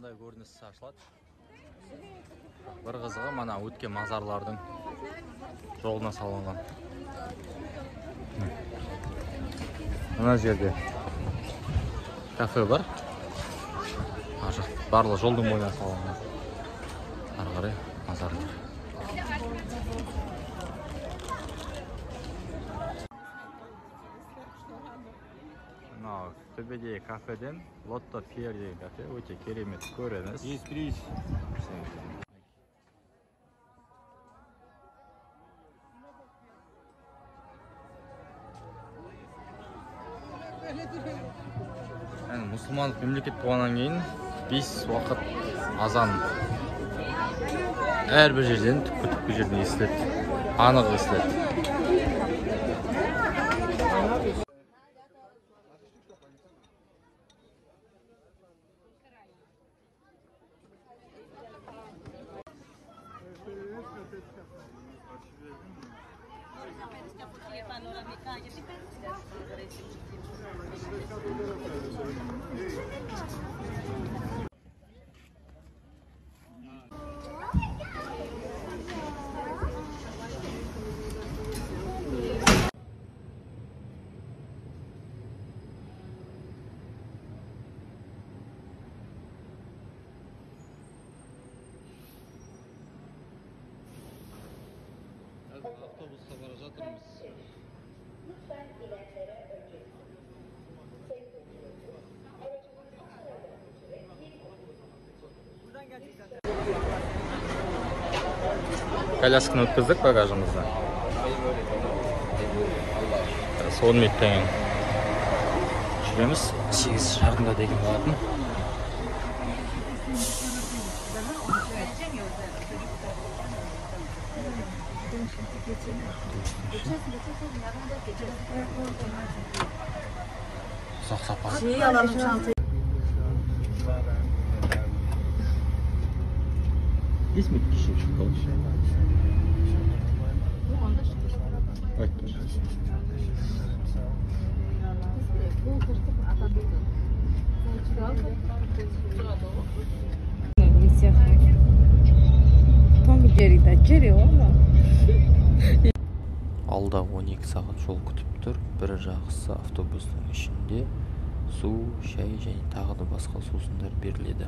мындай көрініс ашылады. Бір қызығы мана өткен мазарлардың жолына салынған. Мына жерде кафе бар. Барлық жолдың бойына салынған. Ары қарай мазарлар. Мынау төбедегі кафеден Лотто Пьер деген кафе өте керемет көрініс. Мұсылмандық мемлекет болғаннан кейін 5 уақыт азан әрбір жерден түпкі жерден естіледі, анық естіледі. Avtobusla bара жатырмыз. Колясканы өткіздік багажымызда. Сонымен тәңін жүреміз. 8:30 деген болатын. Uzak sapar. Şeyi alalım çantayı. İzmit kişi çıkalım. Алда 12 сағат жол күтіп тұр. Бір жақсы автобустың ішінде су, шай және тағы да басқа сусындар беріледі.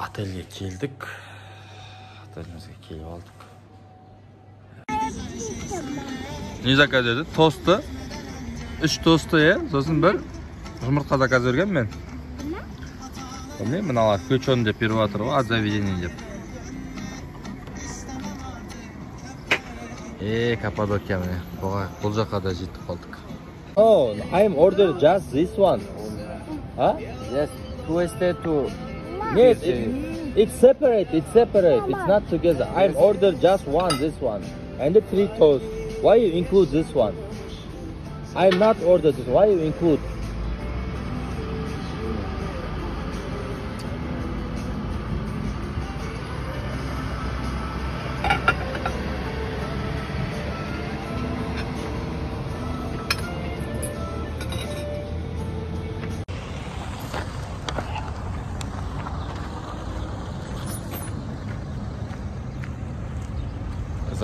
Отельге келдік. Отелімізге келіп алдық. Не заказ еді? Тосты. 3 тосты, сосын бір жұмыртқа заказ берген мен. Білмеймін, мыналар көчон деп беріп жатыр ғой, заведение деп. Каппадокия міне. Бұл жаққа да жетіп қалдық. Oh, I'm ordered just this one. Huh? Yes, two. Yes, it's separate. It's not together. I'm ordered just one, this one, and the 3 toast. Why you include this one? I'm not ordered this. Why you include?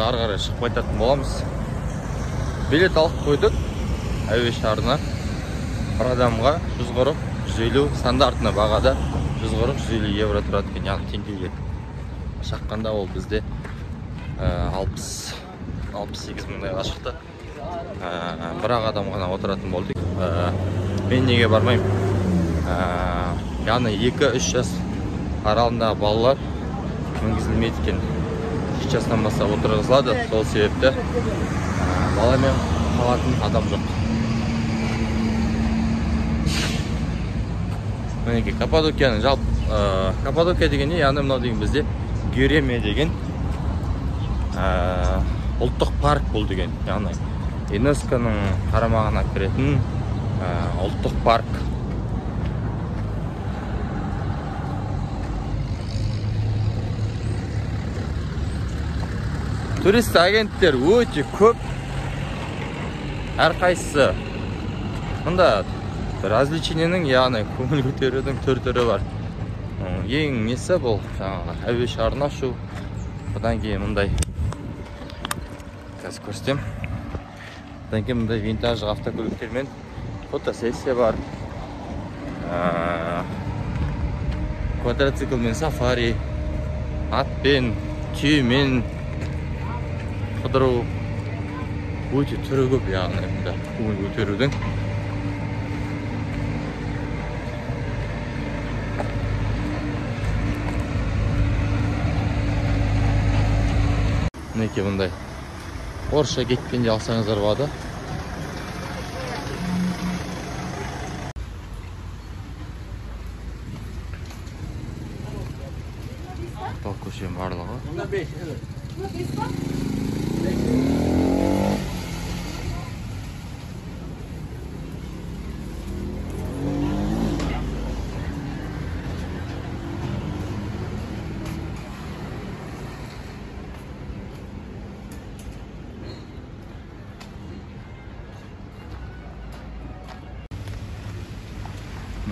Ары қарай шығып қайтатын боламыз. Билет алып қойдық. Әуе шарына бір адамға 140, 150 стандартына бағада 140, 150 евро тұрады екен, яғни теңгеге шаққанда ол бізде 68 мыңдайға шықты. Бірақ адам ғана отыратын болдық. Мен неге бармаймын? Яғни 2-3 жас аралығындағы балалар мінгізілмейді екен. 2 жастан бастап отырғызылады, сол себепті баламен қалатын адам жоқ. Мінеке, Каппадокияның жалпы Каппадокия деген не? Яғни мынау деген бізде Гюреми деген ұлттық парк бұл деген, яғни ЮНЕСКО-ның қарамағына кіретін ұлттық парк. Турист агенттер өте көп. Әрқайсысы мұнда развлечениенің, яғни көңіл көтерудің түр-түрі бар. Ең несі бұл жаңағы әуе шарын ашу. Одан кейін мұндай қазір көрсетем. Одан кейін мұндай винтаждық автокөліктермен фотосессия бар. Квадроциклмен сафари, атпен, түйемен қыдыру. Өте түрі көп, яғни мұнда көңіл көтерудің. Мінеке мұндай орысша кеткенде алсаңыздар болады. Бұл көшенің барлығы.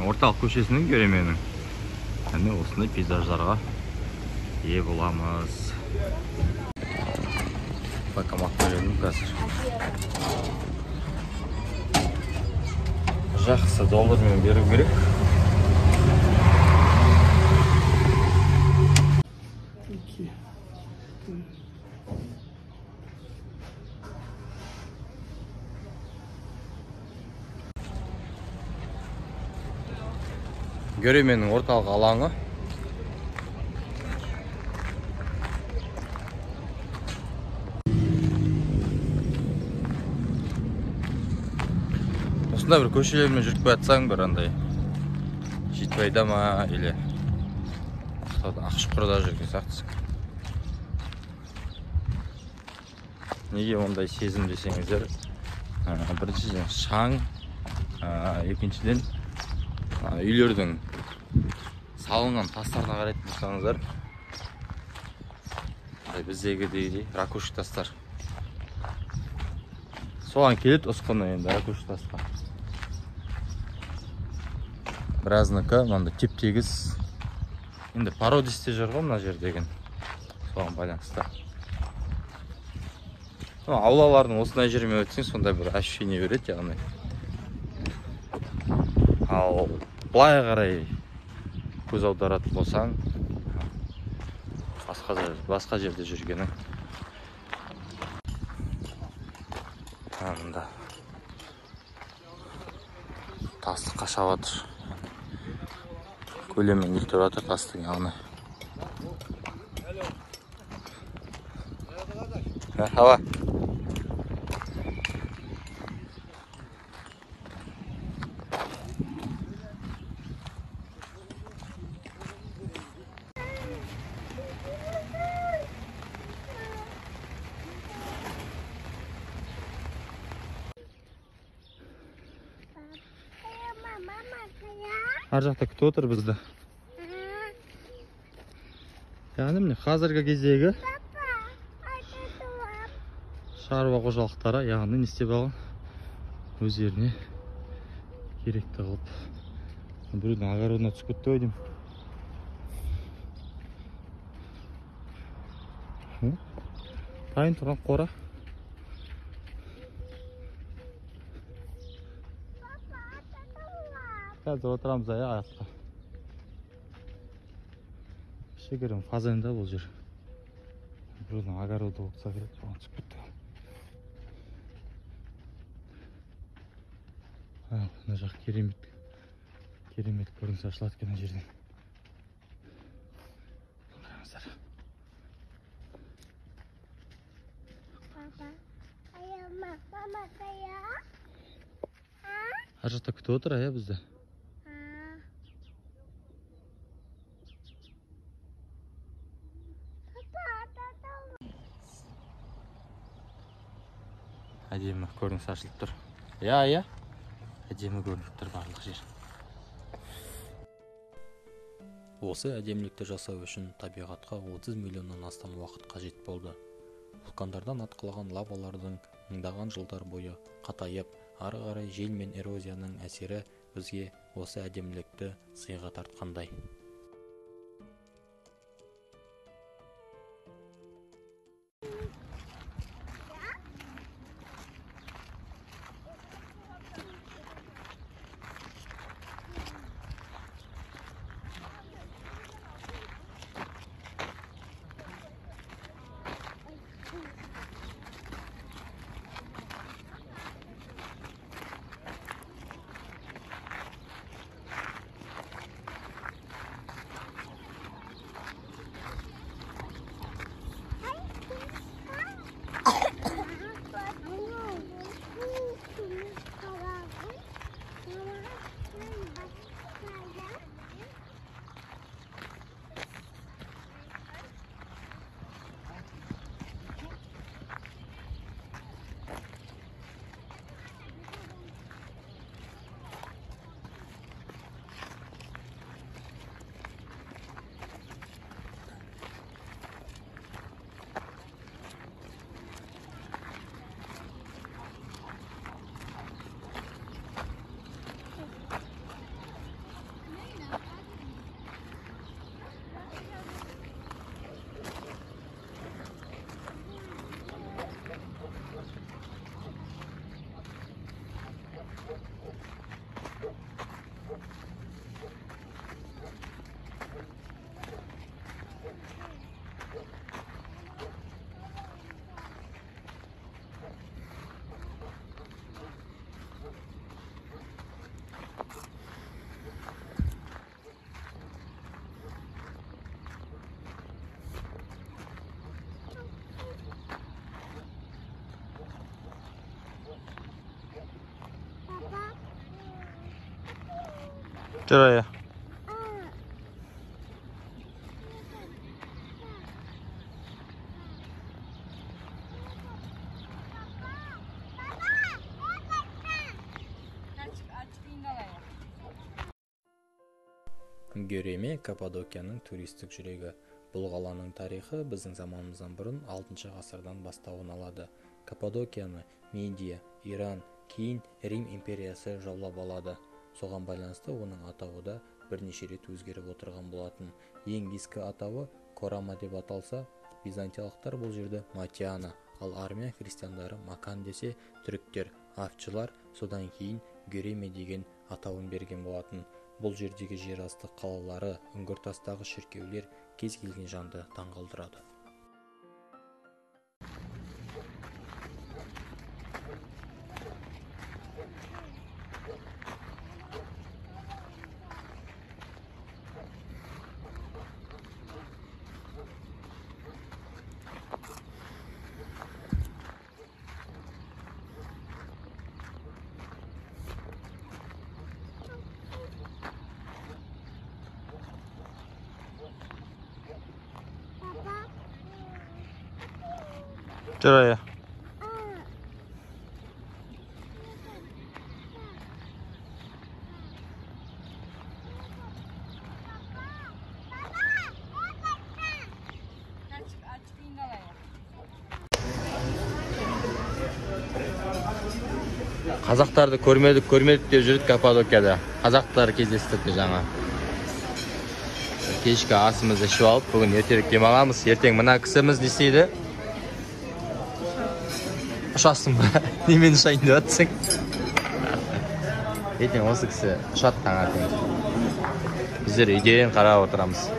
Орталық көшесінің Göreme'нің әне осындай пейзаждарға ие боламыз. Банкомат бөлініп қазір. Жақсы доллармен беру керек. Göreme'нің орталық алаңы. Осында бір көшелермен жүріп жатсаң, бір андай Жетібайда ма, или Ақшұқырда жүрген сияқтысың. Неге ондай сезім десеңіздер, біріншіден шаң, екіншіден үйлердің салынған тастарына қарайтын болсаңыздар, біздегідей ракушек тастар. Соған келеді осқаны енді ракушек тастар. Біразынікі мында теп-тегіс. Енді пародисте жүр ғой мына жер деген. Соған байланысты. Аулалардың осындай жермен өтсең, сондай бір ощущение береді, яғни. Ал былай қарай көз аударатын болсаң, басқа жерде жүргенің. Мында тасты қашап жатыр. Көлемін үлтіп жатыр тастың, яғни. Хава. Ар жақта күтіп отыр бізді. Яғни міне қазіргі кездегі шаруа қожалықтары, яғни не істеп алған, өздеріне керекті қылып. Біреудің огородына түсіп кетті ғой деймін. Дайын тұрған қора. Қазір отырамыз аяққа. Шекерім фазенда бұл жер. Біреудің огороды болса керек, соған түсіп кетті. Мына жақ керемет көрініс ашылады екен жерден. Қараңыздар. Ар жақта күтіп отыр бізді. Әдемі көрініс ашылып тұр. Иә. Әдемі көрініп тұр барлық жер. Осы әдемілікті жасау үшін табиғатқа 30 миллионнан астам уақыт қажет болды. Вулкандардан атқылаған лавалардың мыңдаған жылдар бойы қатайып, ары қарай жел мен эрозияның әсері бізге осы әдемілікті сыйға тартқандай. Şuraya. Göreме Каппадокияның туристік жүрегі. Бұл қаланың тарихы біздің заманымыздан бұрын 6 ғасырдан бастауын алады. Каппадокияны Медия, Иран, кейін Рим империясы жаулап алады. Соған байланысты оның атауы да бірнеше рет өзгеріп отырған болатын. Ең ескі атауы Корама деп аталса, византиялықтар бұл жерді Матиана, ал армян христиандары Макан десе, түріктер Авчылар содан кейін Göреме деген атауын берген болатын. Бұл жердегі жер асты қалалары, үңгіртастағы шіркеулер кез келген жанды таңғалдырады. Şuraya. Қазақтарды көрмедік деп жүрдік Каппадокияда. Қазақтар кездестік жаңа. Кешкі асымызды ішіп алып, бүгін ертерек демаламыз. Ертең мына кісіміз не істейді? Ұшасың ба? Немен ұшайын деп атсың? Ертең осы кісі ұшады таңертең. Біздер үйден қарап отырамыз.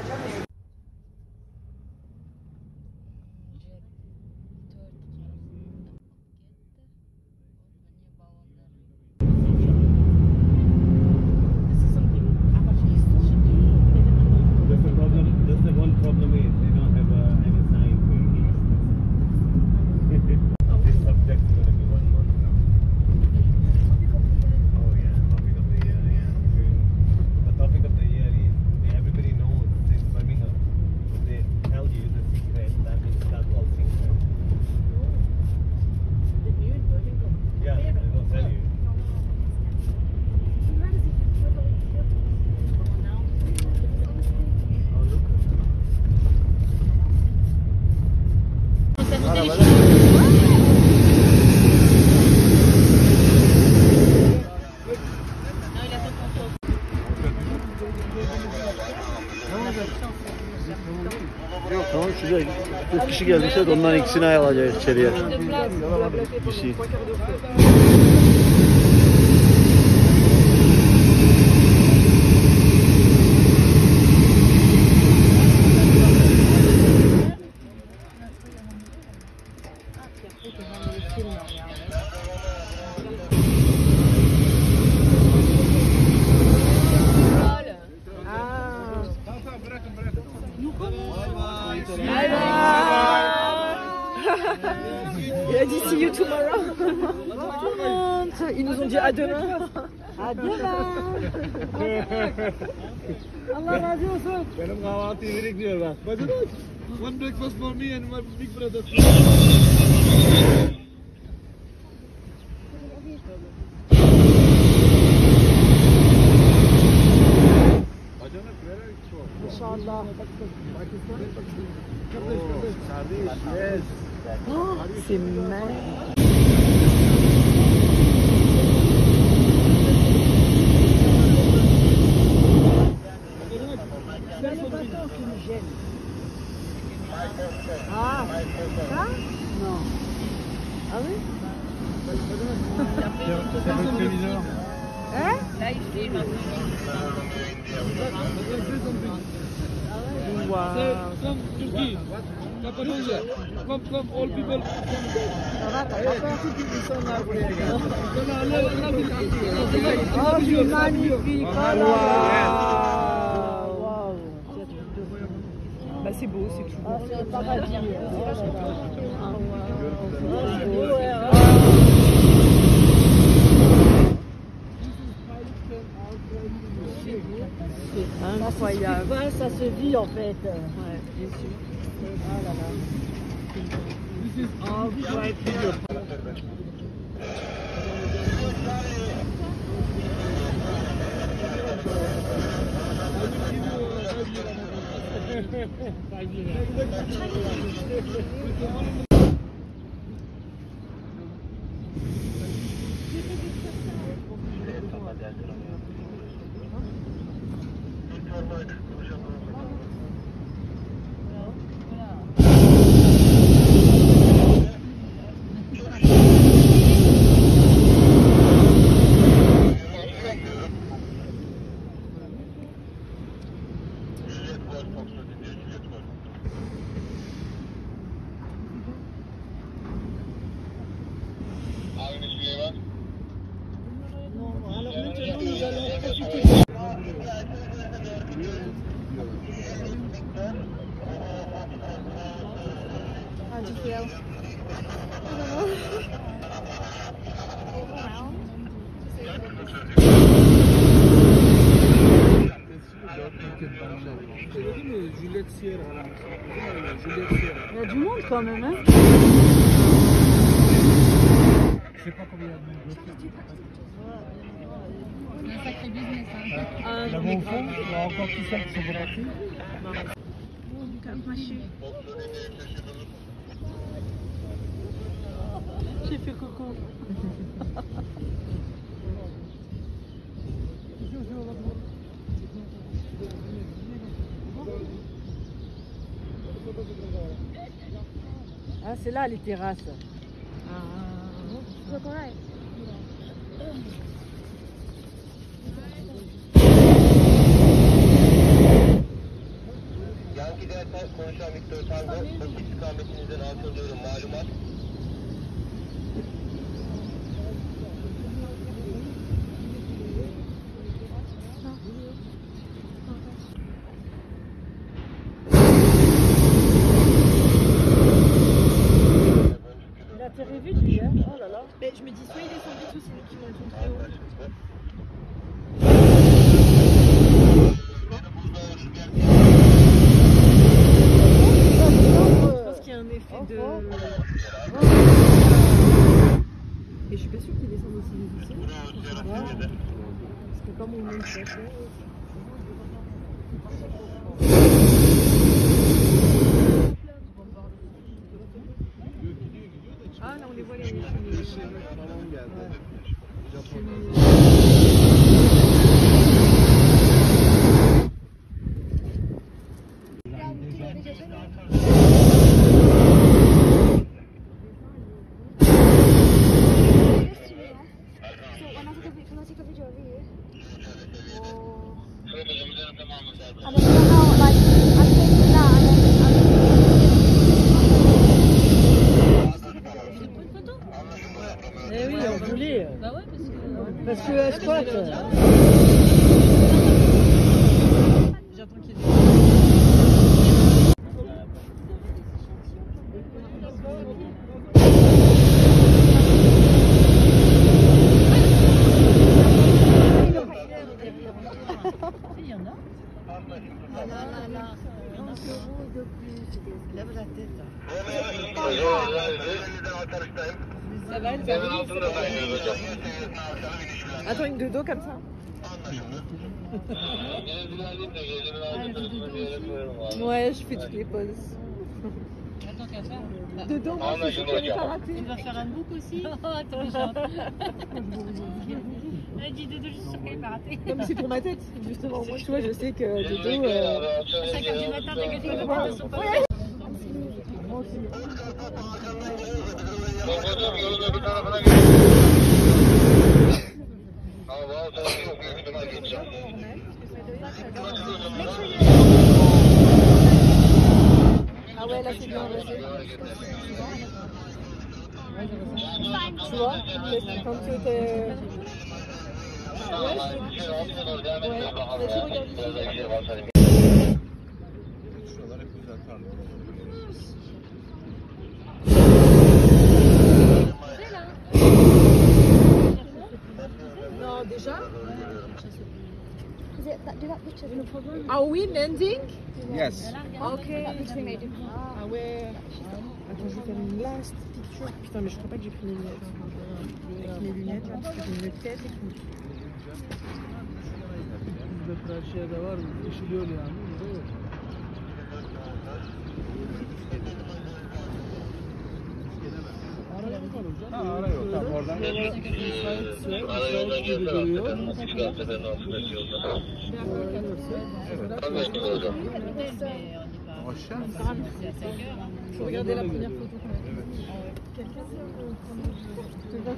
Tamam şurada 40 kişi gelmişler de onların ikisini alacağız içeriye. Bir şey. Il a dit see you tomorrow. Ils nous ont dit à demain. À demain. Allah razı olsun. Benim kahvaltıyı bekliyor bak. One breakfast for me and my big brother. İnşallah. Kardeş, yes. C'est mal. Ah, ça? Non. Ah oui? Hein? Là, il filme. Wow. From Turkey, Cappadocia, from all people. Ça va, t'as pas peur? Oh, c'est magnifique! Oh là là! Waouh! Bah c'est beau, c'est tout. Ah, c'est un paradis! Oh là là! Ah, wow. C'est beau, ouais. C'est incroyable. Ça se vit en fait. Ouais, bien sûr. Ah là là. This is all fried finger. Juliette Sierra. Il y a du monde quand même, hein? Je sais pas combien il y a de monde. C'est un sacré business. Hein. Là-bas au fond, il y a encore tout ça qui sont repartis. J'ai fait coco. Ah, c'est là les terrasses. Yan giderken konuşan Viktor Tango, Bakü istikametinizden algılıyorum malumat. Il a atterri vite lui, hein? Oh là là. Mais je me dis, soit il descend vite, soit c'est qui monte très haut. Je pense qu'il y a un effet de... Et je suis pas sûre qu'il descende aussi vite ici. Parce que comme on monte ça, ah là on les voit les Déjà Eh oui, on voulait. Bah ouais, Parce que squat. Viens tranquille. il y en a. Lève la tête. Arkadaşlarım. Ça va, elle Evin altında sayıyoruz hocam. Attends, une de dos comme ça. Ouais, je fais toutes les poses. Attends qu'à faire. De dos, moi, je suis karaté. Il va faire un bouc aussi. Oh, attends, genre. Elle dit Dodo, je suis sûre qu'elle va rater. Comme c'est pour ma tête, justement. Moi, tu vois, je sais que de dos. 5h du matin, t'as gagné le bras de son papa. Hocam yolun öbür tarafına gidiyor. Ama bazı tarafı yok. Büyük ihtimal geçeceğim. Ah ouais, là, c'est bien, vas-y. Tu vois, quand tu étais. Ouais, vas-y, regarde. Non, déjà. Are we mending? Yes. Ok. Ah ouais. Attends, je vais faire une last picture. Putain, mais je crois pas que j'ai pris mes lunettes. Avec mes lunettes là, parce que j'ai une tête et tout. Karşıya da var, işiliyor yani. Ara yok hocam. Ha, ara yok. Tamam, oradan Ara yoldan gelse hakikaten. İşgal seferin altında yolda. Tabii ki hocam. Faut regarder la première photo qu'on a prise. Quelqu'un je vais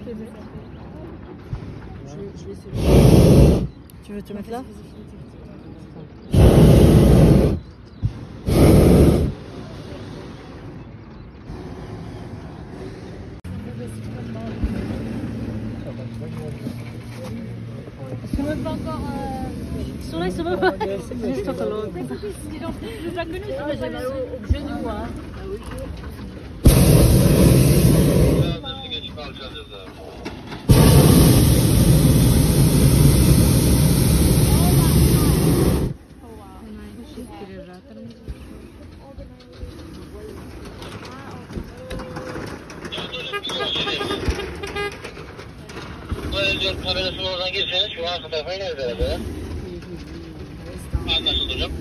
filmer. Je vais essayer. Tu veux te mettre là? Ils sont même pas encore. Ils sont là, ils sont même pas. Je t'entends là. Je pas connu, j'ai mal au genou. Hein. Biraz da geçip alacağız abi. Bu televizyon kamerasının oradan girseniz şu arka tarafa ineriz herhalde. Anlaşıldı hocam.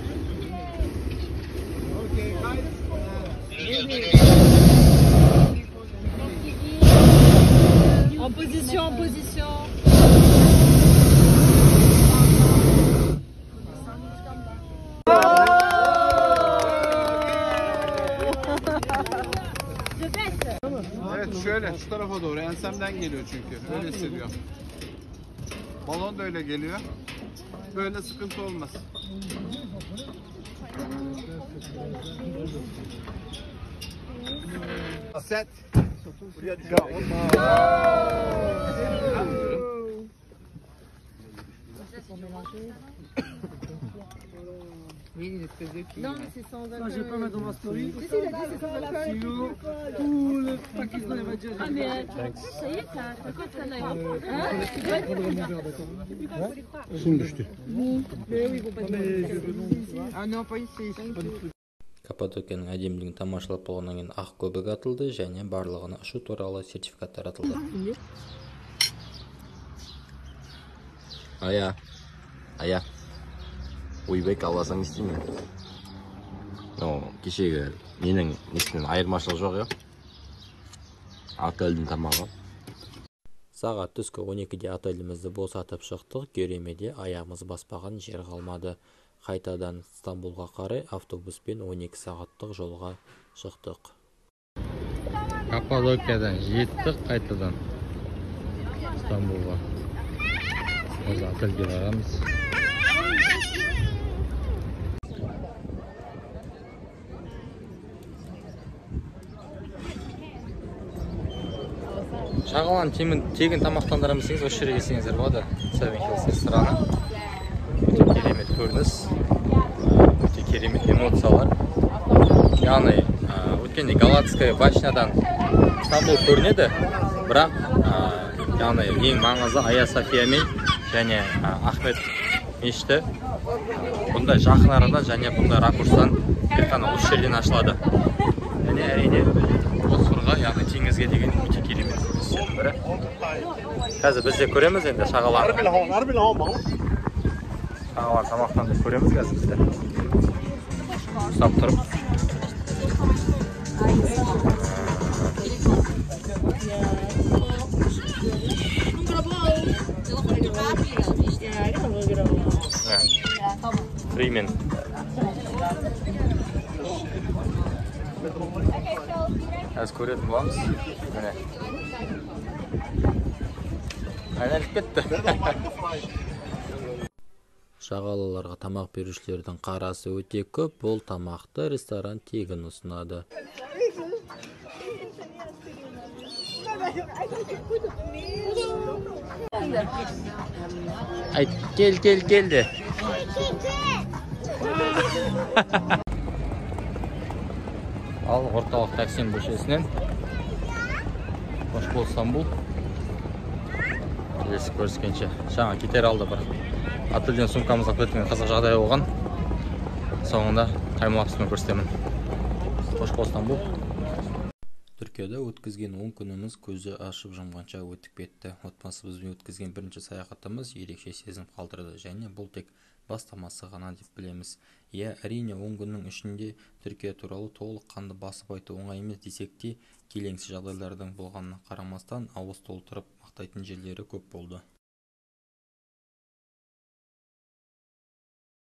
En position, en position. Evet şöyle şu tarafa doğru ensemden geliyor çünkü öyle hissediyorum. Balon da öyle geliyor. Böyle sıkıntı olmaz. Set. Go. Oui, il est très écrit. Non, mais c'est sans alcool. Je vais pas mettre dans ma story. Si, il a dit c'est sans alcool. Tout le Pakistan va dire. Ah, mais ça y est, t'as quoi ça là? Sim düştü. Mais oui, ils vont pas dire. Ah non, pas ici. Каппадокияның әдемілігін тамашалап болғаннан кейін ақ көбік атылды және барлығына ұшу туралы сертификат таратылды. Ая, ойбек аласаң істейме? Кешегі менің несінен айырмашылық жоқ, я? Отельдің тамағы. Сағат түскі 12-де отелімізді босатып шықтық. Керемеде аяғымыз баспаған жер қалмады. қайтадан Стамбулға қарай автобуспен 12 сағаттық жолға шықтық. Каппадокиядан жеттік қайтадан Стамбулға. Осы отельге барамыз. Шағаланы тегін тамақтандырамыз десеңіз, осы жерге келсеңіздер болады. Seven Hills рестораны. Өте керемет көрініс, өте керемет эмоциялар. Яғни өткенде Галатская башнядан Стамбул көрінеді, бірақ яғни ең маңызды Айя София мен және Ахмет мешіті бұндай жақын арадан және бұндай ракурстан тек қана осы жерден ашылады. Және әрине Босфорға, яғни теңізге деген өте керемет көріністердің бірі. Қазір біз де көреміз енді шағаланы. Шағаланы тамақтанып көреміз қазір бізде. Ұстап тұрып. Примен. Қазір көретін боламыз. Міне. Айналып кетті. Шағалаларға тамақ берушілердің қарасы өте көп, бұл тамақты ресторан тегін ұсынады. Айт, келді. Ал орталық Таксим көшесінен қош бол Стамбул. Келесі көріскенше. Жаңа кетер алды бір. Отельден сумкамызға көтінген қызық жағдай болған. Соңында таймлапспен көрсетемін. Қош бол Стамбул. Түркияда өткізген 10 күніміз көзі ашып жұмғанша өтіп кетті. Отбасымызбен өткізген бірінші саяхатымыз ерекше сезім қалдырды және бұл тек бастамасы ғана деп білеміз. Әрине 10 күннің ішінде Түркия туралы толыққанды басып айту оңай емес десек те, келеңсіз жағдайлардың болғанына қарамастан ауыз толтырып мақтайтын жерлері көп болды.